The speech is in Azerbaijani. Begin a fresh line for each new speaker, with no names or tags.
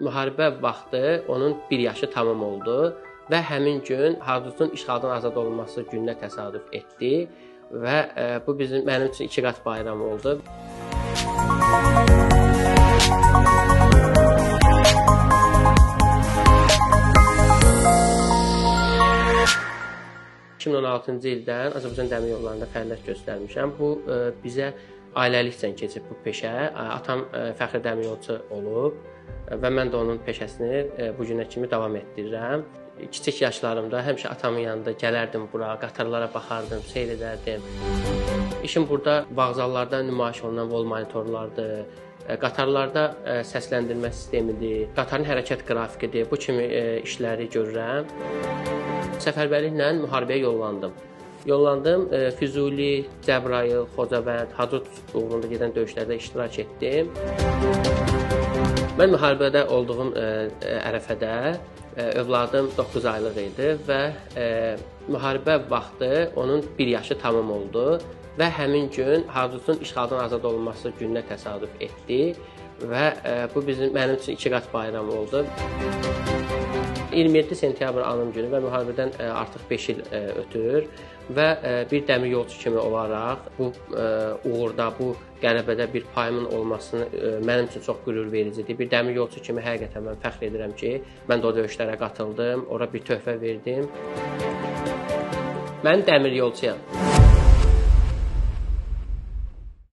Müharibə vaxtı onun 1 yaşı tamam oldu və həmin gün Hadrutun işğaldan azad olunması gününə təsadüf etdi və bu mənim üçün 2 qat bayram oldu. ...2016-cı ildən Azərbaycan Dəmir Yollarında fəaliyyət göstərmişəm. Bu bizə ailəlikcə keçib bu peşə. Atam fəxri dəmiryolçu olub və mən də onun peşəsini bu günə kimi davam etdirirəm. Kiçik yaşlarımda həmişə atamın yanında gələrdim bura, qatarlara baxardım, seyr edərdim. İşim burada vağzallarda nümayiş olunan vol monitorlardır, qatarlarda səsləndirmə sistemidir, qatarın hərəkət qrafikidir, bu kimi işləri görürəm. Səfərbərliklə müharibəyə yollandım. Füzuli, Cəbrayıl, Xocavənd, Hadrut uğrunda gedən döyüşlərdə iştirak etdim. Mən müharibədə olduğum ərəfədə övladım 9 aylıq idi və müharibə vaxtı onun 1 yaşı tamam oldu və həmin gün Hadrutun işğaldan azad olunması gününə təsadüf etdi və bu mənim üçün 2 qat bayram oldu. 27 sentyabr anım günü və müharibədən artıq 5 il ötür və bir dəmir yolçu kimi olaraq bu uğurda, bu qələbədə bir payımın olmasını mənim üçün çox qürur vericidir. Bir dəmir yolçu kimi həqiqətən mən fəxr edirəm ki, mən də o döyüşlərə qatıldım, ora bir töhfə verdim. Mən dəmir yolçuyam.